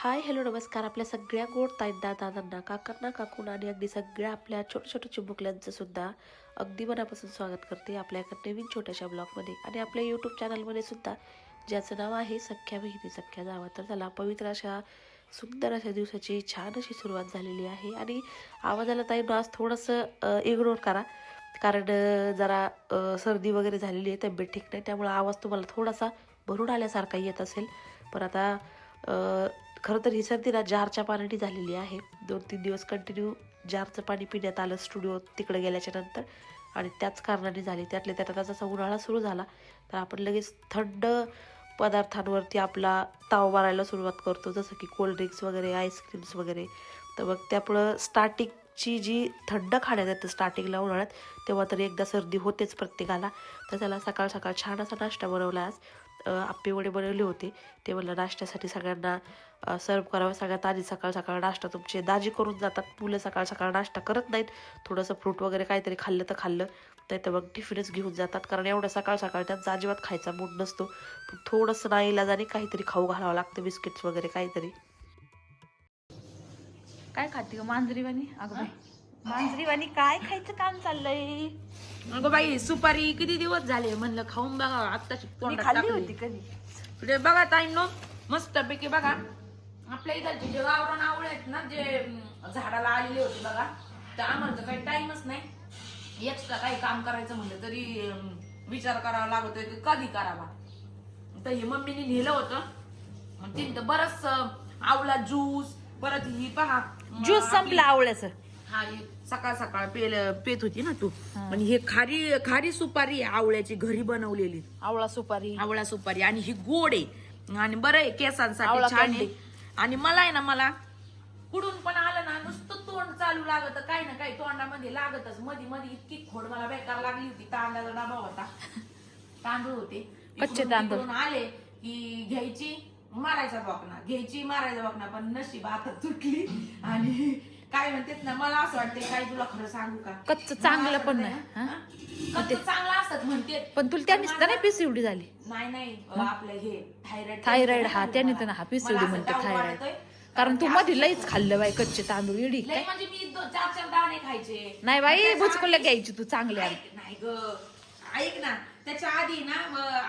Hi hello नमस्कार. आपल्या सगळ्या गोड ताईंना, दादांना, काकांना, काकूंना आणि अगदी सगळ्या आपल्या छोट्या छोट्या चिमुकल्यांचं सुद्धा अगदी मनापासून स्वागत करते आपल्या एका नवीन छोट्याशा ब्लॉगमध्ये आणि आपल्या यूट्यूब चॅनलमध्ये सुद्धा, ज्याचं नाव आहे सख्या बहिणी सख्या जावा. तर त्याला पवित्र अशा सुंदर अशा दिवसाची छान अशी सुरुवात झालेली आहे. आणि आवाजाला ताईंना आज थोडंसं इग्नोर करा, कारण जरा सर्दी वगैरे झालेली आहे, तब्येत ठीक नाही, त्यामुळे आवाज तुम्हाला थोडासा भरून आल्यासारखा येत असेल. पण आता खरं तर ही सर्दी ना जारच्या पाण्याने झालेली आहे. 2-3 दिवस कंटिन्यू जारचं पाणी पिण्यात आलं स्टुडिओ तिकडे गेल्याच्या नंतर, आणि त्याच कारणाने झाली. त्यातल्या त्यात आता जसा उन्हाळा सुरू झाला तर आपण लगेच थंड पदार्थांवरती आपला ताव मारायला सुरुवात करतो, जसं की कोल्ड्रिंक्स वगैरे, आईस्क्रीम्स वगैरे. तर मग त्यामुळं स्टार्टिंगची जी थंड खाण्यात येतं स्टार्टिंगला उन्हाळ्यात, तेव्हा तरी एकदा सर्दी होतेच प्रत्येकाला. तर त्याला सकाळ सकाळ छान असा नाश्ता बनवला. आज आप्पे वडे बनवले होते. ते मला नाश्त्यासाठी सगळ्यांना सर्व करावं. सगळ्यात आधी सकाळ सकाळ नाश्ता तुमचे दाजी करून जातात. मुलं सकाळ सकाळ नाश्ता करत नाहीत. थोडंसं फ्रूट वगैरे काहीतरी खाल्लं तर खाल्लं, नाही तर मग टिफिनच घेऊन जातात, कारण एवढं सकाळ सकाळ त्यांचा अजिबात खायचा मूड नसतो. पण थोडंसं नाईलाजाने काहीतरी खाऊ घालावं लागतं, बिस्किट्स वगैरे काहीतरी. काय खाते ग मांजरीवाणी? अगं बाई, मांजरीवाणी काय खायचं काम चाललंय? अगं बाई, सुपारी किती दिवस झाले म्हणलं खाऊन बघा. आत्ताची मी खाल्ली होती कधी? पुढे बघा ताईंनो, मस्त पैकी बघा. आपल्या इथलचे जे गावरान आवळे आहेत ना, जे झाडाला आलेले होते बघा, तर आम्हाला तर काही टाइमच नाही. एक्स्ट्रा काही काम करायचं म्हणलं तरी विचार करावा लागतोय की कधी करावा. तर हे मम्मीने नेलं होतं, मग तिने तर बरंच आवळा ज्यूस, परत ही पहा ज्यूस संपला आवळ्याचं. हा, सकाळ सकाळ पेत होती ना तू. आणि हे खारी खारी सुपारी आहे आवळ्याची, घरी बनवलेली आवळा सुपारी, आवळा सुपारी. आणि ही गोड आहे आणि बरं आहे, केसांसाठी आवळा छान आहे. कँडी. आणि मला आहे ना, मला कुठून पण आलं ना, नुसतं तोंड चालू लागत, काही ना काही तोंडामध्ये लागतच. मध्ये मध्ये इतकी खोड मला बेकार लागली होती. तांदळाचा डबा होता, तांदूळ होते, कच्चे तांदूळ. इकडून आले की घ्यायची मारायचा बकना, घ्यायची मारायचा बकना. पण नशीब आता तुटली. आणि काय म्हणतात ना, मला असं वाटतं, काय तुला खरं सांगू का, कच्च चांगलं पण नाही. कच्च चांगलं असत म्हणते. पण तुला त्यांनीच तर नाही पिसिवडी झाली? नाही नाही, आपलं हे थायरॉइड. हा, त्यांनी तर हा पिसिवडी म्हणते थायरॉइड. कारण तू मध्ये लईच खाल्लं बाई कच्चे तांदूळ. इडी काय म्हणजे मी 4-4 दाणे खायचे. नाही बाई, भुचकुल्या घ्यायची तू चांगले. नाही ग, ऐक ना, त्याच्या आधी ना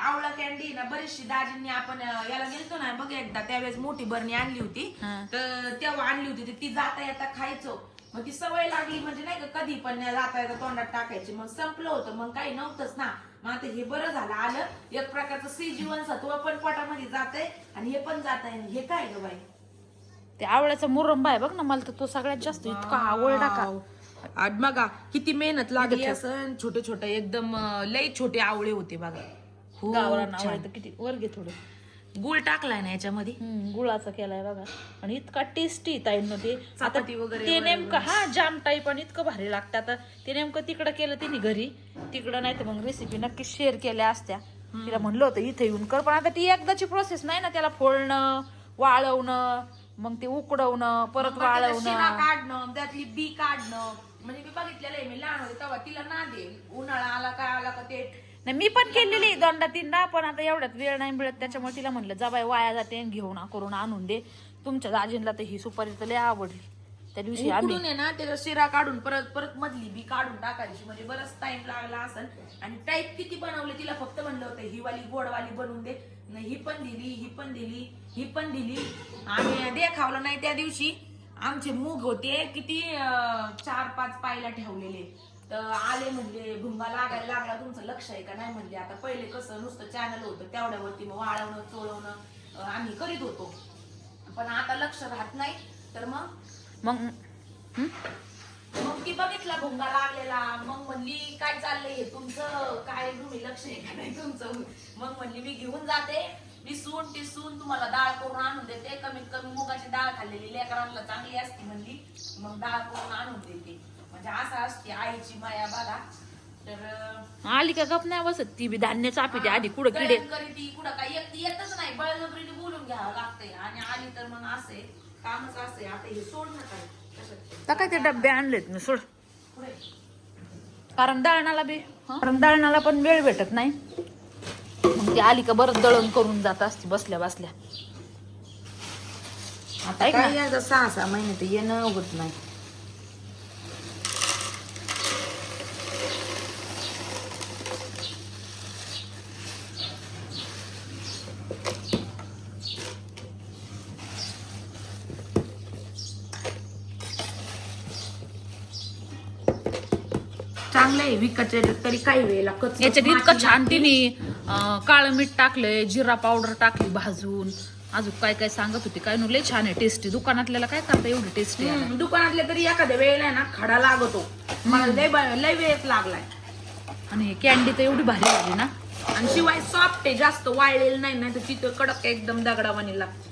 आवळा कॅन्डी ना बरीचशी दाजींनी, आपण याला गेलतो ना बघ एकदा, त्यावेळेस मोठी बरणी आणली होती. तर तेव्हा आणली होती, ती जाता येता खायचो. मग ती सवय लागली, म्हणजे नाही का, कधी पण जाता येता तोंडात टाकायची. मग संपलं होतं, मग काही नव्हतंच ना. मग आता हे बरं झालं आलं. एक प्रकारचं सी जीवनसत्व पण पोटामध्ये जातंय आणि हे पण जात आहे. हे काय ग बाई? ते आवळ्याचा मुरंबा आहे बघ ना, मला तर तो सगळ्यात जास्त इतका आवडला का. बघा किती मेहनत लागली असं. छोटे छोटे एकदम लई छोटे आवळे होते बघा. गावरान आवळे तर किती. वर घे थोडं. गुळ टाकलाय ना याच्यामध्ये, गुळाचा केलाय बघा. आणि इतका टेस्टी ताईंनो ते. आता चपाती वगैरे ते नेमकं हा जाम टाईप आणि इतकं भारी लागतं. आता ते नेमकं तिकडं केलं तिने घरी, तिकडं नाही तर मग रेसिपी नक्की शेअर केल्या असत्या. तिला म्हणलं होतं इथे येऊन कर, पण आता ती एकदाची प्रोसेस नाही ना. त्याला फोडणं, वाळवणं, मग ते उकडवणं, परत वाळवणं, काढणं, त्यातली बी काढणं. म्हणजे मी बघितलेलं आहे, मी लहान होते तेव्हा. तिला ना दे, उन्हाळा आला काय आला का ते. नाही, मी पण केलेली 2-3दा, पण आता एवढ्यात वेळ नाही मिळत. त्याच्यामुळे तिला म्हणलं जा बाई, वाया जाते, घेऊन करून आणून दे. तुमच्या दाजींला तर ही सुपारी तर लय आवडली. त्या दिवशी आम्ही उकडून आहे ना त्याचा शिरा काढून परत परत मधली बी काढून टाकायची. म्हणजे बराच टाइम लागला असेल. आणि टाईप किती बनवले, तिला फक्त म्हणलं होतं ही वाली गोडवाली बनवून दे. ही पण दिली, ही पण दिली, ही पण दिली. आणि देखावलं नाही त्या दिवशी. आमचे मूग होते किती 4-5 पायला ठेवलेले. तर आले, म्हणजे भुंगा लागायला लागला, तुमचं लक्ष आहे का नाही म्हणले. आता पहिले कसं नुसतं चॅनल होतं, तेवढ्यावरती मग वाळवणं चोळवणं आम्ही करीत होतो. पण आता लक्ष राहत नाही. तर मग ती बघितला भुंगा लागलेला. मग म्हणली काय चाललंय हे तुमचं, काय तुम्ही लक्ष आहे का नाही तुमचं. मग म्हणली मी घेऊन जाते, टिसून तुम्हाला डाळ करून आणून देते. कमीत कमी मुगाची डाळ खाल्लेली लेकरांना चांगली असते म्हणली. मग डाळ करून आणून देते. म्हणजे असं असते आईची माया बघा. तर आली का गप नाही बसत ती बी. धान्य चापीते आधी, कुठं किडे कुठं काय येतच नाही, बळजबरीने बोलून घ्यावं लागतंय. आणि आली तर मग असे कामच असे. आता हे सोड ना काय काय ते डब्बे आणलेत ना, सोड. कारण दळणाला पण वेळ भेटत नाही. मग ती आली का बरं दळण करून जात असते बसल्या बसल्या. आता ऐक ना. काय एकदा 6 महिने तर येणं होत नाही. चांगलं आहे विकतचे तरी काही वेळेला कच्चं याच्यात माती इतकं छान लागते. तिने काळं मीठ टाकलंय, जिरा पावडर टाकली भाजून, अजून काय काय सांगत होती. काय लय छान आहे, टेस्टी. दुकानातल्याला काय करता एवढी टेस्टी आहे. दुकानातले तरी एखाद्या वेळेला आहे ना खडा लागतो. मला लय वेळेस लागलाय. आणि कॅन्डी तर एवढी भारी झाली ना. आणि शिवाय सॉफ्ट आहे, जास्त वाळलेलं नाही तर तिथं कडक एकदम दगडावानी लागते.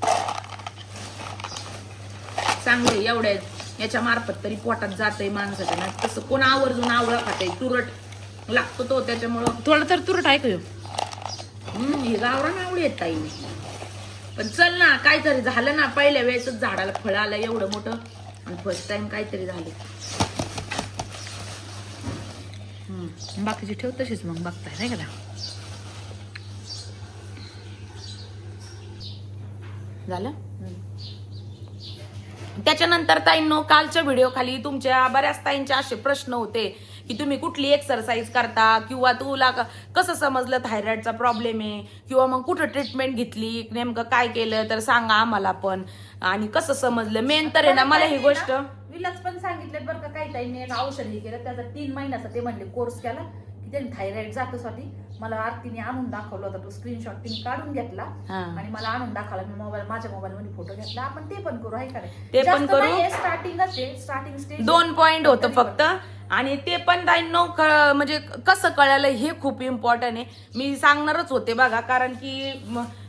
चांगले एवढ्या याच्या मार्फत तरी पोटात जातंय माणसाच्या. ना तसं कोण आवर्जून आवळा खातंय, तुरट लागतो तो त्याच्यामुळं. थोडं तर तुरट ऐकू. हे गावरान आवडी येत ताई. पण चल ना, काहीतरी झालं ना. पहिल्या वेळेसच झाडाला फळ आलं एवढं मोठं, आणि फर्स्ट टाइम काहीतरी झाले. बाकीची ठेव तशीच मग बघताय नाही का. झालं. त्याच्यानंतर ताईंनो, कालच्या व्हिडिओ खाली तुमच्या बऱ्याच ताईंचे असे प्रश्न होते की तुम्ही कुठली एक्सरसाइज करता, किंवा तुला कसं समजलं थायरॉइडचा प्रॉब्लेम आहे, किंवा मग कुठं ट्रीटमेंट घेतली, नेमकं काय केलं तर सांगा आम्हाला पण, आणि कसं समजलं. मेन तर आहे ना मला ही गोष्ट विलाच पण सांगितलं बरं का. काही टाइम एक औषध हे केलं, त्याचा 3 महिन्याचा ते म्हणले कोर्स केला की त्यांनी थायरॉइड जातो साठी. मला आरतीने आणून दाखवला होता तो स्क्रीनशॉट, तिने काढून घेतला आणि मला आणून दाखवला. मी माझ्या मोबाईल मध्ये फोटो घेतला. आपण ते पण करू, आहे का नाही. ते पण करू. स्टार्टिंगच आहे, स्टार्टिंग स्टेज 2 पॉइंट होतं फक्त. आणि ते पण ताईंनो म्हणजे कसं कळालं हे खूप इम्पॉर्टंट आहे. मी सांगणारच होते बघा, कारण की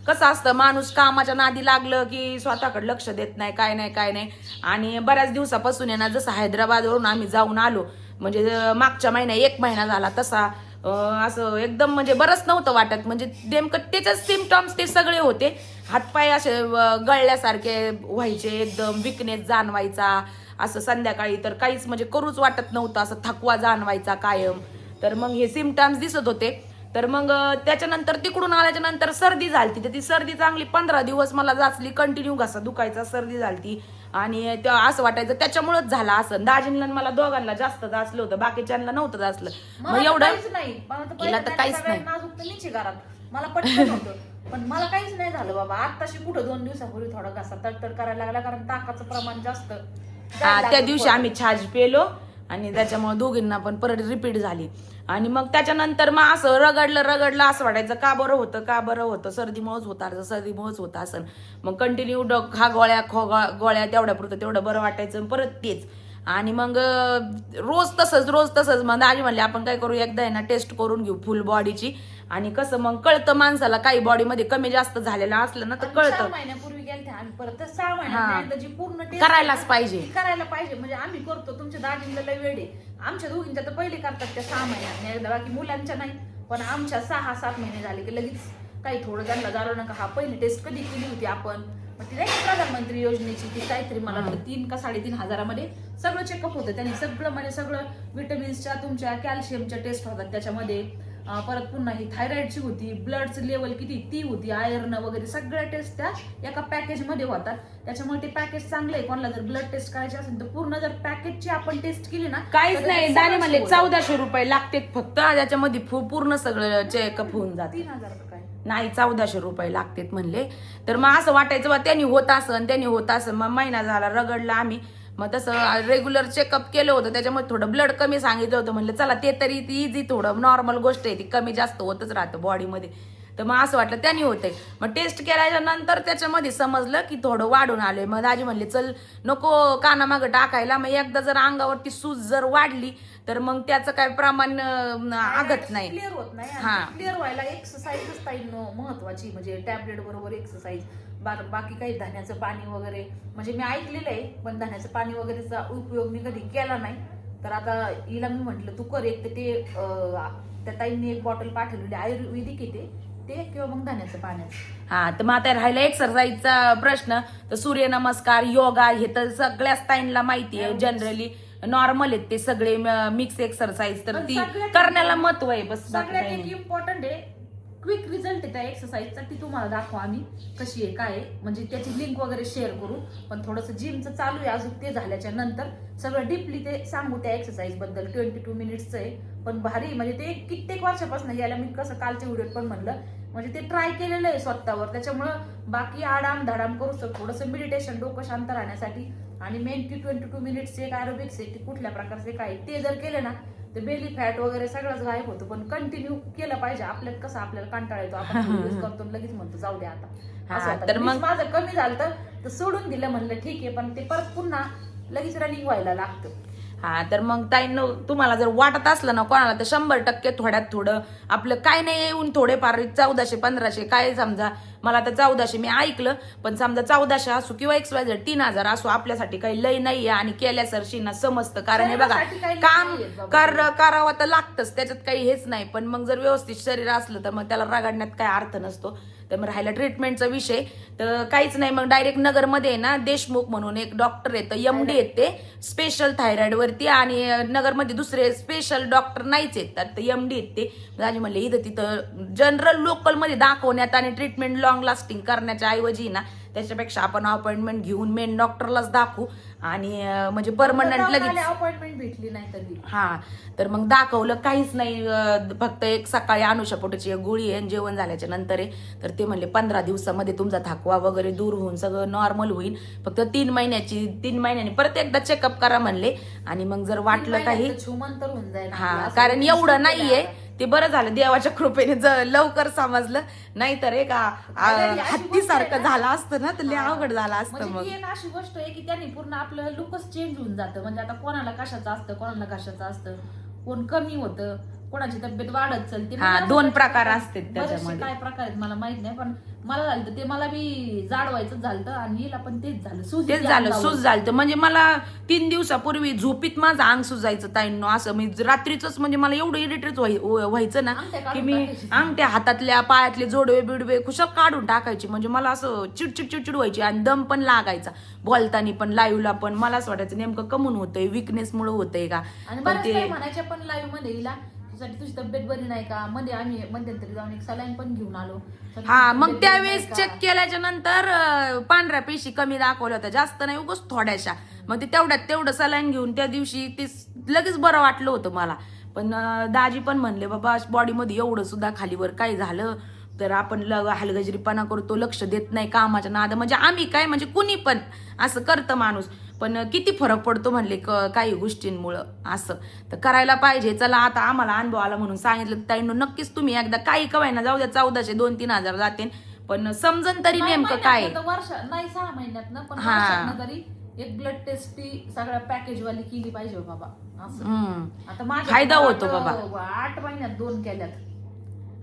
कसं असतं, माणूस कामाच्या नादी लागलं की स्वतःकडे लक्ष देत नाही, काय नाही. आणि बऱ्याच दिवसापासून आहे ना, जसं हैदराबादवरून आम्ही जाऊन आलो, म्हणजे मागच्या महिन्यात 1 महिना झाला, तसा असं एकदम म्हणजे बरंच नव्हतं वाटत. म्हणजे नेमकं त्याचे सिम्पटम्स ते सगळे होते. हातपाय असे गळल्यासारखे व्हायचे, एकदम विकनेस जाणवायचा. असं संध्याकाळी तर काहीच म्हणजे करूच वाटत नव्हतं, असं थकवा जाणवायचा कायम. तर मग हे सिम्पटम्स दिसत होते. तर मग त्याच्यानंतर तिकडून आल्याच्या नंतर सर्दी झालती. तर ती सर्दी चांगली 15 दिवस मला जाचली, कंटिन्यू घसा दुखायचा, सर्दी झालती. आणि असं वाटायचं त्याच्यामुळेच झालं असं. दाजींना मला दोघांना जास्त जाचलं होतं, बाकीच्यांना नव्हतं जाचलं. मग एवढं तिला तर काहीच नाही. मला पटकन होतं, पण मला काहीच नाही झालं बाबा. आताशी कुठं 2 दिवसापूर्वी थोडा घसा तडतड करायला लागला, कारण ताकाचं प्रमाण जास्त. त्या दिवशी आम्ही छाज पेलो आणि त्याच्यामुळे दोघींना पण परत रिपीट झाली. आणि मग त्याच्यानंतर मग असं रगडलं असं वाटायचं, का बरं होतं, सर्दीमुळेच होतं असं. मग कंटिन्यू खा गोळ्या तेवढं बरं वाटायचं, परत तेच. आणि मग रोज तसंच. मग दाजी म्हणले आपण काय करू, एकदा आहे ना टेस्ट करून घेऊ फुल बॉडीची. आणि कसं मग कळतं माणसाला, काही बॉडीमध्ये कमी जास्त झालेलं असलं ना तर कळतं. 6 महिन्यापूर्वी गेलते आम्ही, परत 6 महिन्यात जी पूर्ण टेस्ट करायलाच पाहिजे. म्हणजे आम्ही करतो. तुमच्या दाजींना लय वेळ आहे. आमच्या दोघींच्या तर पहिले करतात त्या 6 महिन्यात एकदा, बाकी मुलांच्या नाही. पण आमच्या 6-7 महिने झाले की लगेच काही थोडं त्यांना जाणवलं नका. हा पहिली टेस्ट कधी केली होती आपण, मग ती नाही प्रधानमंत्री योजनेची, ती काहीतरी मला वाटतं 3 का 3.5 हजारामध्ये सगळं चेकअप होतं. त्यांनी सगळं म्हणजे सगळं विटॅमिन्सच्या, तुमच्या कॅल्शियमच्या टेस्ट होतात त्याच्यामध्ये. परत पुन्हा ही थायरॉइडची होती, ब्लडची लेवल किती ती होती, आयर्न वगैरे सगळ्या टेस्ट त्या एका पॅकेज मध्ये होतात. त्याच्यामुळे ते पॅकेज चांगलं आहे. कोणाला जर ब्लड टेस्ट करायची असेल तर पूर्ण जर पॅकेजची आपण टेस्ट केली ना, काहीच नाही. दाणे म्हणले 1400 रुपये लागते फक्त, त्याच्यामध्ये पूर्ण सगळं चेकअप होऊन जाते. 3000 रुपये नाही, 1400 रुपये लागतात म्हणले. तर मग असं वाटायचं बा त्यांनी होत असं. मग महिना झाला रगडला आम्ही. मग तसं रेग्युलर चेकअप केलं होतं, त्याच्यामध्ये थोडं ब्लड कमी सांगितलं होतं. म्हणलं चला ते तरी इझी, थोडं नॉर्मल गोष्ट आहे, ती कमी जास्त होतच राहतं बॉडीमध्ये. तर मग असं वाटलं त्यांनी होतंय. मग टेस्ट केल्याच्या नंतर त्याच्यामध्ये समजलं की थोडं वाढून आलंय. मग दाजी म्हणले चल नको कानामागं टाकायला. मग एकदा जर अंगावरती सूज जर वाढली तर मग त्याचं काय प्रमाण आगत नाही, क्लिअर होत नाही. क्लिअर व्हायला एक्सरसाइजच महत्वाची, म्हणजे टॅबलेट बरोबर एक्सरसाइज. बाकी काही धान्याचं पाणी वगैरे, म्हणजे मी ऐकलेलं आहे, पण धान्याचं पाणी वगैरेचा उपयोग मी कधी केला नाही. तर आता हिला मी म्हटलं तू कर. एक तर ते त्या ताईंनी एक बॉटल पाठवलेली आयुर्वेदिक येते ते, किंवा मग धान्याचं पाण्याचं. तर मग आता राहिला एक्सरसाइजचा प्रश्न. तर सूर्यनमस्कार, योगा हे तर सगळ्याच ताईंना माहिती आहे, जनरली नॉर्मल आहेत ते सगळे मिक्स एक्सरसाइज. तर ती करण्याला महत्व आहे. बस सगळ्यात एक इम्पॉर्टंट आहे क्विक रिझल्ट आहे त्या एक्सरसाइजचा, ती तुम्हाला दाखवू आम्ही कशी आहे काय आहे, म्हणजे त्याची लिंक वगैरे शेअर करू. पण थोडंसं जिमचं चालू आहे अजून, ते झाल्याच्या नंतर सगळं डीपली ते सांगू त्या एक्सरसाइज बद्दल. 22 मिनिट्सचं आहे पण भारी, म्हणजे ते कित्येक वर्षापासून यायला मी कसं कालच्या व्हिडिओत पण म्हणलं, म्हणजे ते ट्राय केलेलं आहे स्वतःवर. त्याच्यामुळं बाकी आडाम धाडाम करू शकतो, थोडंसं मेडिटेशन डोकं शांत राहण्यासाठी. आणि मेन ती 22 मिनिट्सचे एक आरोग्यच आहे, ते कुठल्या प्रकारचे काय ते जर केले ना तर बेली फॅट वगैरे सगळंच गायब होतं. पण कंटिन्यू केलं पाहिजे. आपल्याला कसं आपल्याला कंटाळा येतो, आपण यूज करतो लगेच म्हणतो जाऊ दे आता असं. तर मग माझं कमी झालं तर सोडून दिलं, म्हणलं ठीक आहे, पण ते परत पुन्हा लगेच रनिंग व्हायला लागतं. हा तर मग ताईंनो तुम्हाला जर वाटत असलं ना कोणाला तर 100% थोड्यात थोडं आपलं काय नाही येऊन थोडेफार 1400-1500 काय समजा, मला तर 1400 मी ऐकलं, पण समजा 1400 असो किंवा XYZ 3000 असो, आपल्यासाठी काही लय नाहीये. आणि केल्यासरशीना समजतं, कारण हे बघा काम करावं तर लागतंच, त्याच्यात काही हेच नाही. पण मग जर व्यवस्थित शरीर असलं तर मग त्याला रगाडण्यात काय अर्थ नसतो. तर मग राहिला ट्रीटमेंटचा विषय तर काहीच नाही, मग डायरेक्ट नगरमध्ये ना देशमुख म्हणून एक डॉक्टर आहेत, MD आहेत ते स्पेशल थायरॉइड वरती, आणि नगरमध्ये दुसरे स्पेशल डॉक्टर नाहीच आहेत, तर MD आहेत ते. माझे म्हणले इथं तिथं जनरल लोकल मध्ये दाखवण्यात आणि ट्रीटमेंट लॉंग लास्टिंग करण्याच्या ऐवजी ना त्याच्यापेक्षा आपण अपॉइंटमेंट घेऊन मेन डॉक्टरलाच दाखवू, आणि म्हणजे परमनंट लगेच अपॉइंटमेंट भेटली नाही तरी. हा तर मग दाखवलं, काहीच नाही, फक्त एक सकाळी अनुषापोटाची एक गोळी आहे, जेवण झाल्याच्या नंतर आहे. तर ते म्हणले 15 दिवसामध्ये तुमचा थकवा वगैरे दूर होऊन सगळं नॉर्मल होईल, फक्त 3 महिन्यानी परत एकदा चेकअप करा म्हणले. आणि मग जर वाटलं काही तर होऊन जाईल. हा, कारण एवढं नाहीये ते, बरं झालं देवाच्या कृपेने लवकर समजलं, नाहीतर एक हत्तीसारखं झालं असतं ना तर लय अवघड झालं असतं. मग ती एक अशी गोष्ट आहे की त्याने पूर्ण आपलं लुकच चेंज होऊन जातं. म्हणजे आता कोणाला कशाचं असतं, कोणाला कशाचं असतं, कोण कमी होतं, कोणाची तब्येत वाढत चालते. हा, 2 प्रकार असतात त्याच्यामध्ये. काय प्रकार आहेत मला माहित नाही, पण मला झालं ते, मला बी जाडवायचं झालं आणि हिला पण तेच झालं, तेच झालं, सूज झालं. म्हणजे मला 3 दिवसापूर्वी झोपीत माझं अंग सुजायचं ताईंनो, असं मी रात्रीच, म्हणजे मला एवढं इरिटेट व्हायचं ना की मी अंगठ्या हातातल्या पायातले जोडवे बिडवे खुशाल काढून टाकायची. म्हणजे मला असं चिडचिड व्हायची आणि दम पण लागायचा बोलताना पण, लाईव्हला पण. मला असं वाटायचं नेमकं कमून होतंय, विकनेस मुळे होतंय का. आणि ते म्हणायच्या पण लाईव्ह मध्ये हिला तुझी तब्येत बरी नाही का, मध्ये आम्ही मध्यंतरी जाऊन एक सलाईन पण घेऊन आलो. हा, मग त्यावेळेस चेक केल्याच्या नंतर पांढऱ्या पेशी कमी दाखवल्या होत्या, जास्त नाही, उगाच थोड्याशा. मग ते तेवढं सलाईन घेऊन त्या दिवशी ते लगेच बरं वाटलं होतं मला. पण दाजी पण म्हणले बाबा बॉडीमध्ये एवढं सुद्धा खालीवर काय झालं तर आपण हलगजरीपणा करतो, लक्ष देत नाही कामाच्या नाद. म्हणजे आम्ही काय, म्हणजे कुणी पण असं करतं माणूस, पण किती फरक पडतो म्हणले काही गोष्टींमुळं असं. तर करायला पाहिजे. चला आता आम्हाला अनुभव आला म्हणून सांगितलं ताईंनो, नक्कीच तुम्ही एकदा काही कवायना जाऊ द्या, 1400-2-3 हजार जाते, पण समजन तरी नेमकं काय. वर्ष नाही 6 महिन्यात ना, पण वर्षातनं तरी एक ब्लड टेस्ट ती सगळ्या पॅकेज वाली केली पाहिजे बाबा असं. आता माझा फायदा होतो बाबा. 8 महिन्यात 2 केल्यात.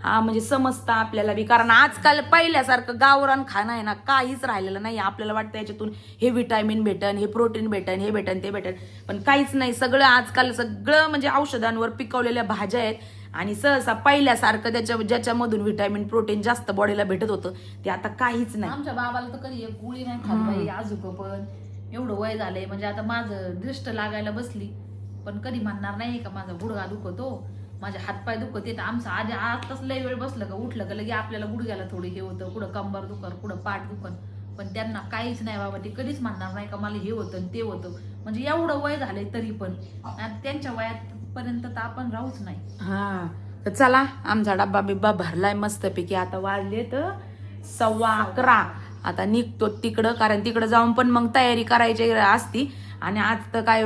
हा, म्हणजे समजतं आपल्याला बी, कारण आजकाल पहिल्यासारखं गावरान खाणं आहे ना काहीच राहिलेलं नाही. आपल्याला वाटतं याच्यातून हे विटामिन भेटन, हे प्रोटीन भेटन, हे भेटन, ते भेटन, पण काहीच नाही. सगळं आजकाल सगळं म्हणजे औषधांवर पिकवलेल्या भाज्या आहेत. आणि सहसा पहिल्यासारखं ज्याच्यामधून विटामिन प्रोटीन जास्त बॉडीला भेटत होतं ते आता काहीच नाही. आमच्या बाबाला तर कधी एक गोळी नाही खात बाई आजोबा, पण एवढं वय झालंय. म्हणजे आता माझं दृष्ट लागायला बसली पण कधी म्हणणार नाही का माझा गुडघा दुखतो, माझे हातपाय दुखत येत. आमचं आधी आताच लय वेळ बसलं का उठलं का लगे आपल्याला गुडघ्याला थोडी हे होतं, कुठं कंबर दुखन, कुठं पाठ दुखन. पण त्यांना काहीच नाही बाबा, ते कधीच म्हणणार नाही का मला हे होतं ते होतं. म्हणजे एवढं वय झालंय तरी पण त्यांच्या वयात पर्यंत तर आपण राहूच नाही. हा, तर चला आमचा डब्बा बिब्बा भरलाय मस्तपैकी. आता वाजले तर 11:15. आता निघतो तिकडं, कारण तिकडं जाऊन पण मग तयारी करायची असती. आणि आज तर काय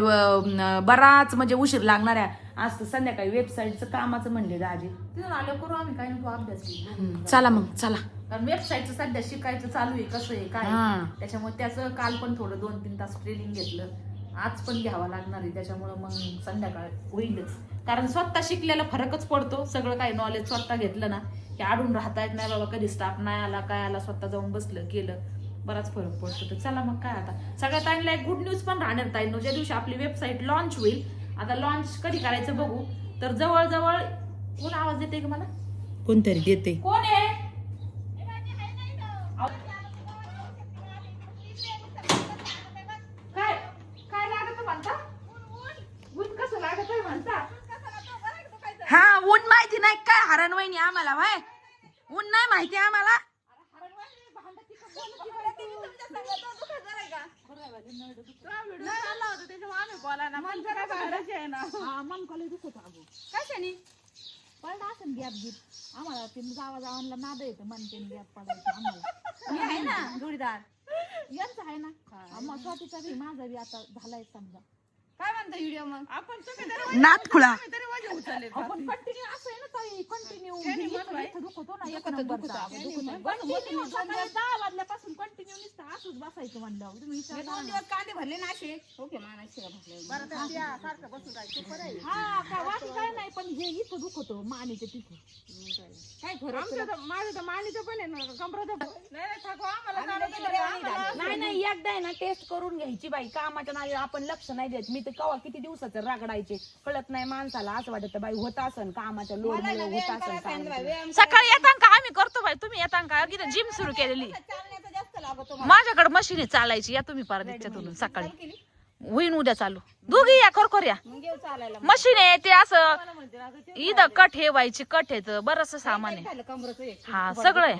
बराच म्हणजे उशीर लागणार आहे. आज तर संध्याकाळी वेबसाईटचं कामाचं म्हणले दाजी. तिथून आलं करू आम्ही काही नको अभ्यास. चला मग चला, कारण वेबसाईटचं सध्या शिकायचं चालू आहे, कसं आहे काय, त्याच्यामुळे त्याचं काल पण थोडं 2-3 तास ट्रेनिंग घेतलं, आज पण घ्यावं लागणार आहे. त्याच्यामुळे मग संध्याकाळ होईलच, कारण स्वतः शिकलेला फरकच पडतो. सगळं काही नॉलेज स्वतः घेतलं ना की आडून राहता येत नाही बाबा. कधी स्टाफ नाही आला काय आला, स्वतः जाऊन बसलं केलं, बराच फरक पडतो. तर चला मग काय, आता सगळ्यात ताईंना एक गुड न्यूज पण राहणार ताईंनो. ज्या दिवशी आपली वेबसाईट लॉन्च होईल, आता लॉन्च कधी करायचं बघू, तर जवळ कोण आवाज देते का मला, कोणतरी देते, कोण आहे, काय काय लागत म्हणता, ऊन कसं लागत म्हणता. हा ऊन माहिती नाही काय हरण वहिनी आम्हाला, भाय ऊन नाही माहिती आम्हाला. कशाने पडला असं गॅप गीत आम्हाला ते जावाला नाद येतं मनतेने गॅप पडायचं आम्हाला. मी आहे ना जोडीदार. यांचं आहे ना मग स्वातीचा बी माझा बी आता झालाय समजा. काय म्हणता व्हिडिओ मग? नातखुळा आपण कंटिन्यू असं आहे ना ताई कंटिन्यू दुखतो ना एक नंबरचा. कंटिन्यू सकाळी 10 वाजल्यापासून कंटिन्यू नुसतं असंच बसायचं म्हणलं तुम्ही विचार करा 2 ना. दिवस कांदे भरले ना असे. ओके मानाशी हा काय वाटी काय नाही पण हे इथं दुखतो मानेच्या तिथे. काय खरं माझं तर मानीचं पण आहे ना कमराचं नाही नाही एकदा आहे ना टेस्ट करून घ्यायची बाई. कामाच्या नादी आपण लक्ष नाही देत. मी तर कवा किती दिवसाचं रगडायचे कळत नाही माणसाला. असं वाटत बाई होत असन कामाच्या लोड होत असन. सकाळी येतां का आम्ही करतो बाई तुम्ही येतां का जिम सुरू केलेली माझ्याकडे मशीन चालायची या तुम्ही पारदीच्यातून सकाळी होईन उद्या चालू दोघी या खरखोऱ्या मशीन आहे ते असं इथं कट ठेवायची कट आहे बरंच सामान आहे. हा सगळं आहे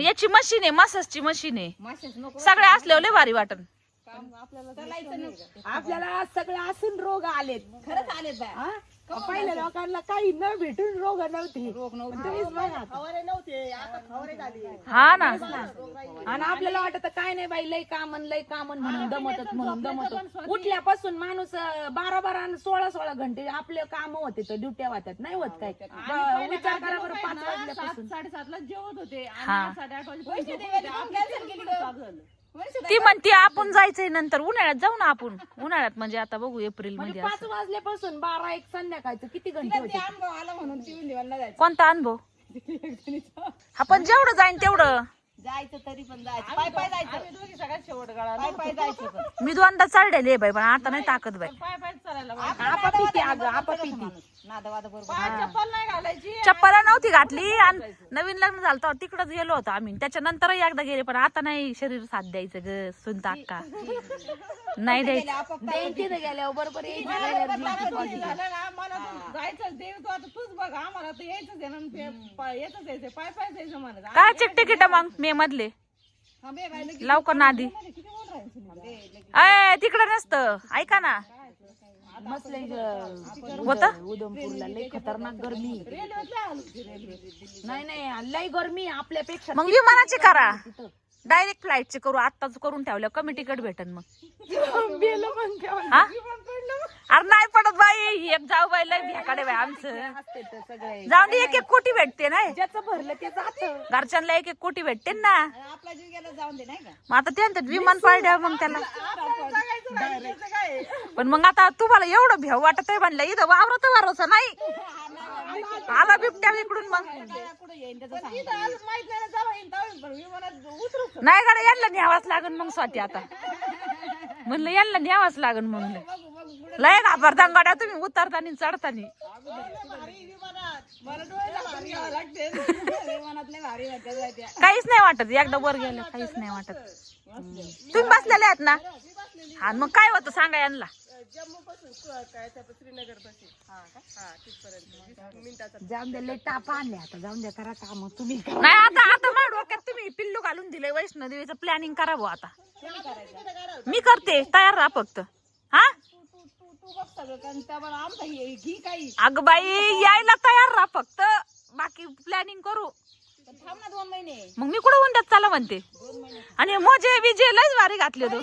याची मशीन आहे मसाजची मशीन आहे सगळे असल्यावर लय भारी वाटन. आपल्याला सगळं असून रोग आलेत. खरंच आलेत बाय. पहिल्या लोकांना काही न भेटून रोग नव्हते. हा ना आणि आपल्याला वाटत काय नाही बाई लय कामन म्हणून दमत उठल्यापासून माणूस 12 16 घंटे आपले काम होते तर ड्युट्या वाटत नाही होत काय. विचार करा बरं 5 वाजल्यापासून 7:30ला जेवत होते हा. आणि 8:30 वाजेपर्यंत ती म्हणते आपण जायचंय नंतर उन्हाळ्यात जाऊ ना आपण उन्हाळ्यात म्हणजे आता बघू एप्रिल म्हणजे मध्ये 5 वाजल्यापासून 12-1 संध्याकाळचं किती घंटे होते. आला म्हणून ती देवाला जायचं. कोणता अनुभव आपण जेवढं जाईन तेवढं जायचं तरी पण जायचं पाय पाय जायचं. आम्ही दोघी सगळ्यात शेवट गाळा पाय पाय जायचं पण. मी दोनदा चढलेले बाई पण आता नाही ताकद बाई. पाय पाय चालायला आपा पिती अगं आपा पिती. नादवाद बरोबर. पाय चप्पल नाही घालायची. चप्पल नव्हती घातली आणि नवीन लग्न झालं तेव्हा तिकडच गेलो होतो आम्ही त्याच्यानंतर एकदा गेले पण आता नाही शरीर साथ द्यायचं ग सुनता अक्का नाही द्यायचं. द्यायची तर गेल्यावर बरोबर यायची. झालं ना मला तू जायचं देव तू आता तूच बघ आम्हाला तर यायचंच आहे ना येतच यायचं पाय पाय जायचं मला. काय चिक तिकीट मग मे मधले लवकर नादी अय तिकडं नसतं ऐका ना मस्त लय होत उधमपूरला लय खतरनाक गरमी. नाही लय गरमी आपल्यापेक्षा. मग विमानाची करा डायरेक्ट फ्लाईटची करू आत्ताच करून ठेवलं कमी तिकीट भेटन मग. हा? अरे नाही पडत बाई एक जाऊ बाई लय भिकाडे बाई आमचं सगळे जाऊन दे 1-1 कोटी भेटते नाही ज्याचं भरलं ते जात. घरच्यांना 1-1 कोटी भेटते ना आपला जीव गेला जाऊन दे नाही का. मग आता त्यांच्यात विमान पाडल्या मग त्याला पण मग आता तुम्हाला एवढं भेव वाटत आहे म्हणलं इथं वावरत भरोसा नाही आला बिबट्या इकडून मग नाही गाड्या यांना न्यावाच लागन मग स्वाती आता म्हणलं यांना न्यावाच लागन म्हणलं लय घाबरता गाड्या तुम्ही उतरतानी चढतानी काहीच नाही वाटत एकदा वर गेलं काहीच नाही वाटत. तुम्ही बसलेले आहात ना हा मग काय होतं सांगा यांना. जाऊन दे लय ताप आणले आता जाऊन द्या करा काम तुम्ही. नाही आता आता माझ्या डोक्यात तुम्ही पिल्लू घालून दिलंय वैष्णोदेवीचं प्लॅनिंग करावं आता मी करते तयार राहा फक्त. हा अगं बाई यायला तयार राहा फक्त बाकी प्लॅनिंग करू. मग मी कुठं उंड्यात चाला म्हणते आणि मोजे बिजे लयच भारी घातले तो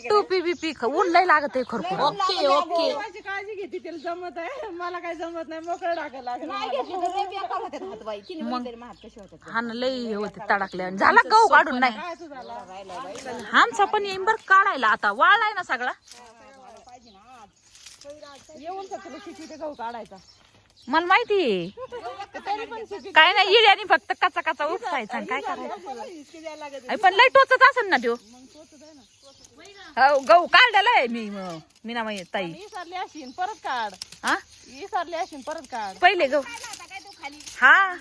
टोपी बिपी ऊन लय लागत आहे खरं. Okay okay. माझी काळजी घेते तिला जमत आहे मला काही जमत नाही मोकळं टाकायला हा ना लय हे होते तडाकले झाला गहू काढून नाही आमचा पण येईन बर काढायला आता वाळलाय ना सगळा येऊन शिकवते गहू काढायचा. मला माहिती काय नाही इड्यानी फक्त कचा कचा उपसायचा आणि काय करायचं पण लय टोचत असेल ना त्यो गहू काढलेला आहे मी ना माहिती ताई विसरली असेल परत काढ. हा विसरली असेल परत काढ. पहिले गहू हा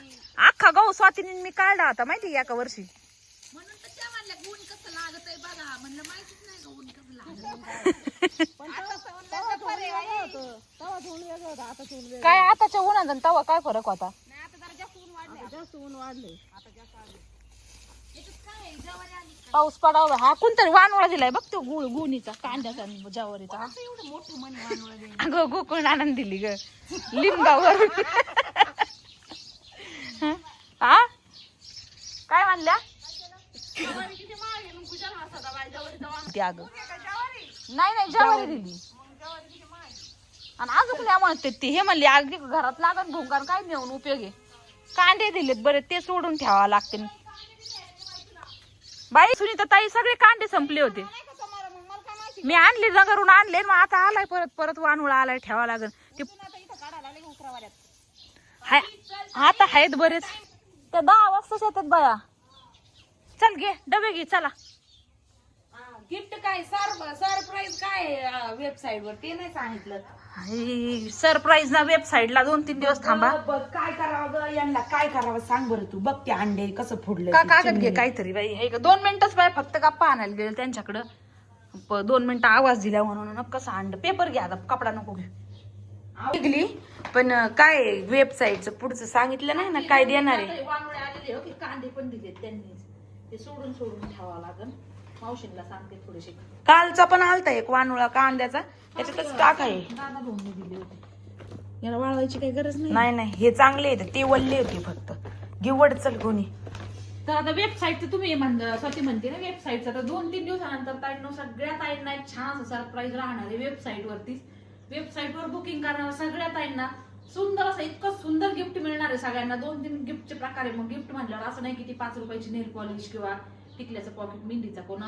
अख्खा गहू स्वातीने मी काढला होता माहिती एका वर्षी. पण तेव्हा थोडं वेगळं होतं. तेव्हा थोडं वेगळं होतं, आता थोडं वेगळं. काय आताच्या उन्हात आणि तवा काय फरक होता? आता जास्त ऊन वाढले. पाऊस पडावा. हा कोणतरी वानवळा दिलाय बघ तो गुणीचा कांद्याचा आणि ज्वारीचा. एवढं मोठं म्हणे वानवळं दे. अगं गोकुळ आनंद दिली ग लिंबावरून. हा काय म्हणल्या ती अगं नाही ज्वारी दिली. आणि अजून काय म्हणते ती हे म्हणली अगदी घरात लागत भोंगार काय नेऊन उपयोग आहे. कांदे दिलेत बरे ते सोडून ठेवावं लागते. बाई सुनीता ताई सगळे कांदे संपले होते. मी आणले जंगरून आणले मग आता आलाय परत वानुळा आलाय ठेवा लागेल ते. आता आहेत बरेच. त्या 10 वाजताच येतात बाया. चल घे डबे घे चला. गिफ्ट काय सरप्राईज काय वेबसाईट वर ते नाही सांगितलं. सरप्राईज ना वेबसाईटला 2-3 दिवस थांबा. बघ काय करावं ग यांना काय करावं सांग बरं तू. बघ ते अंडे कसं फोडलं का ते कागद चिमणी. घे काहीतरी बाई. 2 मिनिटच बाय फक्त गप्पा आणायला गेले त्यांच्याकडं. 2 मिनिटं आवाज दिला म्हणून कसं अंड. पेपर घ्या आता कपडा नको घे. निघली पण काय वेबसाईटचं पुढचं सांगितलं नाही ना काय देणार आहे. वानोळे आलेले हो की कांदे पण दिलेत त्यांनीच. ते सोडून ठेवावं लागेल. मावशींना सांगते थोडेसे. कालचा पण आलता एक वानुळा कांद्याचा त्याच्यातच टाक आहे. दादा भाऊंनी दिले होते. याला वाळवायची काही गरज नाही. नाही हे चांगले आहेत ते वल्ले होते फक्त. गिवड चल कोणी. तर आता वेबसाईटचं तुम्ही स्वतः म्हणते ना वेबसाईटचं तर 2-3 दिवसानंतर ताईंनो सगळ्या ताईंना एक छान सरप्राईज राहणार आहे वेबसाईट वरतीच. वेबसाईटवर बुकिंग करणार सगळ्या ताईंना सुंदर असं इतकं सुंदर गिफ्ट मिळणार आहे सगळ्यांना. 2-3 गिफ्टचे प्रकार आहे. मग गिफ्ट म्हणल्यावर असं नाही की ती 5 रुपयाची नेल पॉलिश किंवा टिकल्याचं पॉकेट मेहंदीचा कोण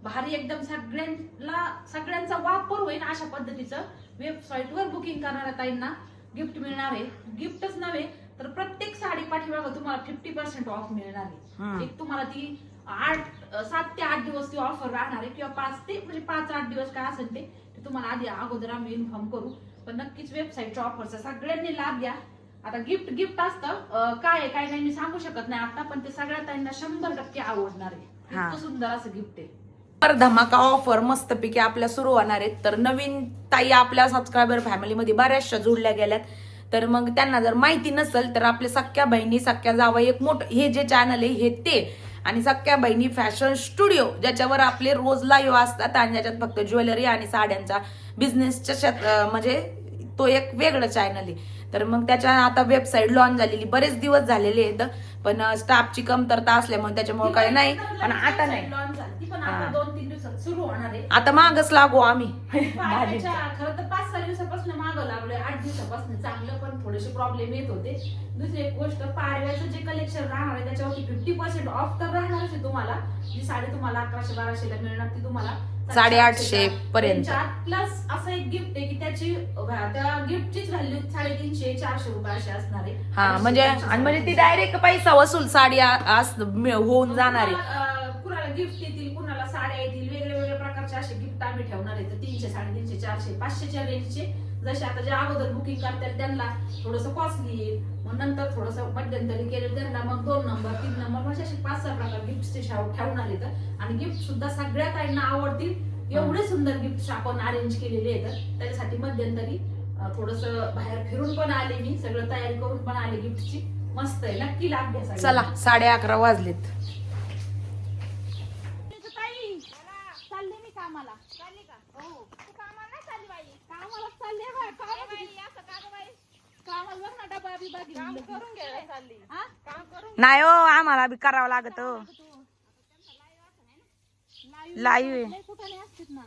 भारी एकदम सगळ्यांचा वापर होईल अशा पद्धतीचं वेबसाईटवर बुकिंग करणाऱ्या ताईंना गिफ्ट मिळणार आहे. गिफ्टच नव्हे तर प्रत्येक साडी पाठीमागं तुम्हाला 50% ऑफ मिळणार आहे. एक तुम्हाला ती 7 ते 8 दिवस ती ऑफर राहणार आहे किंवा 5-8 दिवस काय असेल ते तुम्हाला अगोदर आम्ही इन्फॉर्म करू. पण नक्कीच वेबसाईटच्या ऑफरचा सगळ्यांनी लाभ घ्या. आता गिफ्ट असतं काय नाही मी सांगू शकत नाही आता. पण ते सगळ्या ताईंना 100% आवडणार आहे. इतकं सुंदर असं गिफ्ट आहे. धमाका ऑफर मस्तपैकी आपल्या सुरू होणार आहेत. तर नवीन ताई आपल्या सबस्क्रायबर फॅमिलीमध्ये बऱ्याचशा जोडल्या गेल्यात. तर मग त्यांना जर माहिती नसेल तर आपल्या सख्या बहिणी सख्या जावई एक मोठं हे जे चॅनल आहे हे ते आणि सख्या बहिणी फॅशन स्टुडिओ ज्याच्यावर आपले रोज लाईव्ह असतात आणि ज्याच्यात फक्त ज्वेलरी आणि साड्यांचा बिझनेसच्या म्हणजे तो एक वेगळं चॅनल आहे. तर मग त्याच्या आता वेबसाईट लॉन्च झालेली बरेच दिवस झालेले आहेत. पण स्टाफची कमतरता असल्यामुळे त्याच्यामुळे काही नाही. पण आता नाही लॉन्च झाली पण आता 2-3 दिवसात सुरू होणार आहे. आता मागच लागू आम्ही. खरं तर 5-6 दिवसापासून मागं लागलोय. 8 दिवसापासून चांगलं पण थोडेसे प्रॉब्लेम येत होते. दुसरी एक गोष्ट पाडव्याचं जे कलेक्शन राहणार आहे त्याच्यावरती 50% ऑफ तर राहणारच आहे तुम्हाला. जी साडी तुम्हाला 1100-1200 मिळणार ती तुम्हाला 850 पर्यंत. प्लस असं एक गिफ्ट आहे की त्या गिफ्टचीच व्हॅल्यू 350-400 रुपये अशी असणार आहे. हा म्हणजे ती डायरेक्ट पैसा वसूल साडी होऊन जाणार आहे. कुणाला गिफ्ट येतील कुणाला साड्या येतील वेगवेगळ्या प्रकारचे असे गिफ्ट आम्ही ठेवणार आहे. 300, 350, 400, 500च्या रेंजचे जसे आता जे अगोदर बुकिंग करतात त्यांना थोडस कॉस्टली येईल. मग नंतर थोडस मध्यंतरी केलं त्यांना मग 2 नंबर 3 नंबर असे 5-6 प्रकार गिफ्टचे ठेवणार आहेत. आणि गिफ्ट सुद्धा सगळ्या ताईंना आवडतील एवढे सुंदर गिफ्ट आपण अरेंज केलेले आहेत. त्याच्यासाठी मध्यंतरी थोडस बाहेर फिरून पण आले मी सगळं तयारी करून पण आले गिफ्टची. मस्त आहे नक्की लाभ घ्या. चला 11:30 वाजलेत. चालले मी कामाला. चालली का? हो. तू कामाला नाही चालली बाई? कामाला चालली बाई. असं का बाई? कामाला बघ ना डबा बिबा घेऊन. काम करून घ्यायला चालली. हा? काम करून नाही हो आम्हाला बी करावं लागत. लाईव्ह कुठे असतात ना.